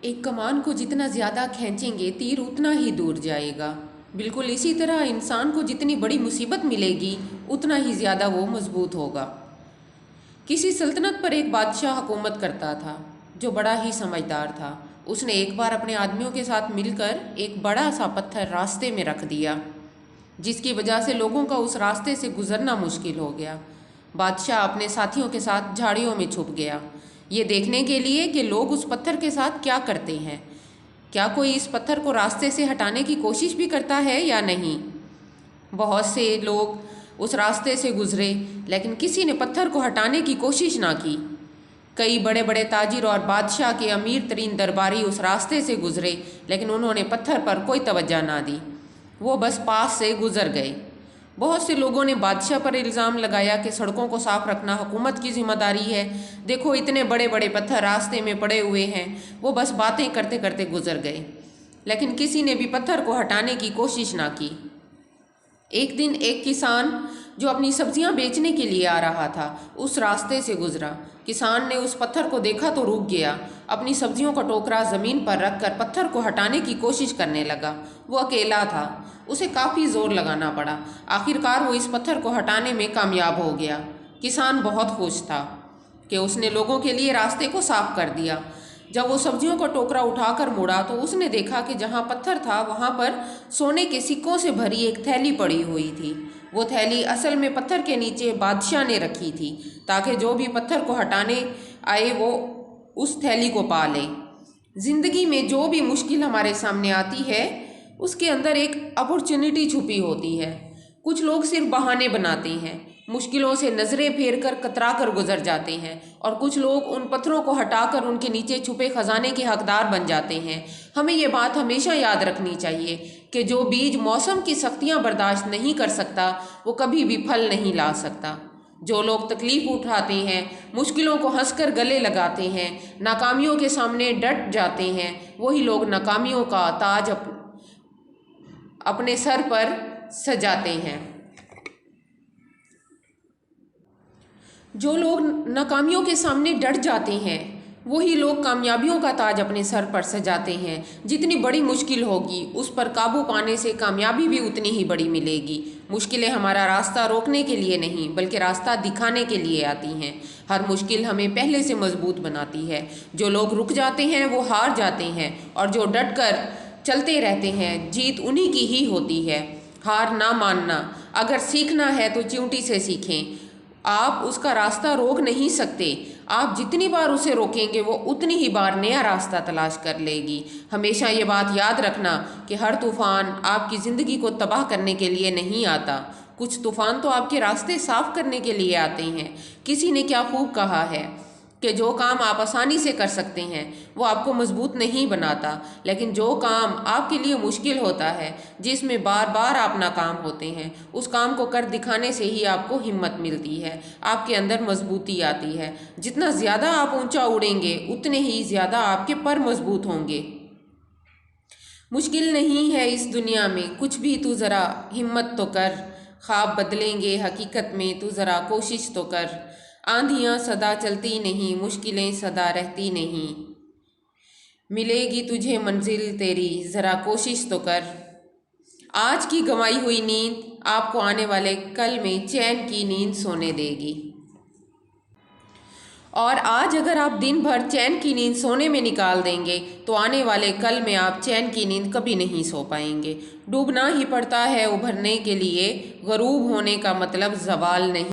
एक कमान को जितना ज़्यादा खींचेंगे तीर उतना ही दूर जाएगा। बिल्कुल इसी तरह इंसान को जितनी बड़ी मुसीबत मिलेगी उतना ही ज़्यादा वो मजबूत होगा। किसी सल्तनत पर एक बादशाह हुकूमत करता था जो बड़ा ही समझदार था। उसने एक बार अपने आदमियों के साथ मिलकर एक बड़ा सा पत्थर रास्ते में रख दिया, जिसकी वजह से लोगों का उस रास्ते से गुजरना मुश्किल हो गया। बादशाह अपने साथियों के साथ झाड़ियों में छुप गया, ये देखने के लिए कि लोग उस पत्थर के साथ क्या करते हैं। क्या कोई इस पत्थर को रास्ते से हटाने की कोशिश भी करता है या नहीं। बहुत से लोग उस रास्ते से गुजरे, लेकिन किसी ने पत्थर को हटाने की कोशिश ना की। कई बड़े बड़े ताजिर और बादशाह के अमीर तरीन दरबारी उस रास्ते से गुजरे, लेकिन उन्होंने पत्थर पर कोई तवज्जो ना दी, वो बस पास से गुजर गए। बहुत से लोगों ने बादशाह पर इल्ज़ाम लगाया कि सड़कों को साफ रखना हुकूमत की जिम्मेदारी है, देखो इतने बड़े बड़े पत्थर रास्ते में पड़े हुए हैं। वो बस बातें करते करते गुजर गए, लेकिन किसी ने भी पत्थर को हटाने की कोशिश ना की। एक दिन एक किसान जो अपनी सब्जियां बेचने के लिए आ रहा था उस रास्ते से गुजरा। किसान ने उस पत्थर को देखा तो रुक गया, अपनी सब्जियों का टोकरा ज़मीन पर रखकर पत्थर को हटाने की कोशिश करने लगा। वो अकेला था, उसे काफ़ी ज़ोर लगाना पड़ा। आखिरकार वो इस पत्थर को हटाने में कामयाब हो गया। किसान बहुत खुश था कि उसने लोगों के लिए रास्ते को साफ कर दिया। जब वो सब्जियों का टोकरा उठाकर मुड़ा तो उसने देखा कि जहाँ पत्थर था वहाँ पर सोने के सिक्कों से भरी एक थैली पड़ी हुई थी। वो थैली असल में पत्थर के नीचे बादशाह ने रखी थी, ताकि जो भी पत्थर को हटाने आए वो उस थैली को पा ले। ज़िंदगी में जो भी मुश्किल हमारे सामने आती है उसके अंदर एक अपॉर्चुनिटी छुपी होती है। कुछ लोग सिर्फ बहाने बनाते हैं, मुश्किलों से नज़रें फेर कर कतरा कर गुजर जाते हैं, और कुछ लोग उन पत्थरों को हटाकर उनके नीचे छुपे खजाने के हकदार बन जाते हैं। हमें ये बात हमेशा याद रखनी चाहिए कि जो बीज मौसम की सख्तियाँ बर्दाश्त नहीं कर सकता वो कभी भी फल नहीं ला सकता। जो लोग तकलीफ़ उठाते हैं, मुश्किलों को हंसकर गले लगाते हैं, नाकामियों के सामने डट जाते हैं, वही लोग नाकामियों का ताज अपने सर पर सजाते हैं। जो लोग नाकामियों के सामने डट जाते हैं वही लोग कामयाबियों का ताज अपने सर पर सजाते हैं। जितनी बड़ी मुश्किल होगी उस पर काबू पाने से कामयाबी भी उतनी ही बड़ी मिलेगी। मुश्किलें हमारा रास्ता रोकने के लिए नहीं बल्कि रास्ता दिखाने के लिए आती हैं। हर मुश्किल हमें पहले से मजबूत बनाती है। जो लोग रुक जाते हैं वो हार जाते हैं, और जो डट कर चलते रहते हैं जीत उन्हीं की ही होती है। हार ना मानना, अगर सीखना है तो चींटी से सीखें। आप उसका रास्ता रोक नहीं सकते, आप जितनी बार उसे रोकेंगे वो उतनी ही बार नया रास्ता तलाश कर लेगी। हमेशा ये बात याद रखना कि हर तूफ़ान आपकी ज़िंदगी को तबाह करने के लिए नहीं आता, कुछ तूफ़ान तो आपके रास्ते साफ करने के लिए आते हैं। किसी ने क्या खूब कहा है कि जो काम आप आसानी से कर सकते हैं वो आपको मजबूत नहीं बनाता, लेकिन जो काम आपके लिए मुश्किल होता है, जिसमें बार बार आप नाकाम होते हैं, उस काम को कर दिखाने से ही आपको हिम्मत मिलती है, आपके अंदर मजबूती आती है। जितना ज़्यादा आप ऊंचा उड़ेंगे उतने ही ज़्यादा आपके पर मजबूत होंगे। मुश्किल नहीं है इस दुनिया में कुछ भी, तू ज़रा हिम्मत तो कर। ख्वाब बदलेंगे हकीकत में, तू ज़रा कोशिश तो कर। आंधियाँ सदा चलती नहीं, मुश्किलें सदा रहती नहीं, मिलेगी तुझे मंजिल तेरी, ज़रा कोशिश तो कर। आज की गंवाई हुई नींद आपको आने वाले कल में चैन की नींद सोने देगी। और आज अगर आप दिन भर चैन की नींद सोने में निकाल देंगे तो आने वाले कल में आप चैन की नींद कभी नहीं सो पाएंगे। डूबना ही पड़ता है उभरने के लिए, गरूब होने का मतलब ज़वाल नहीं।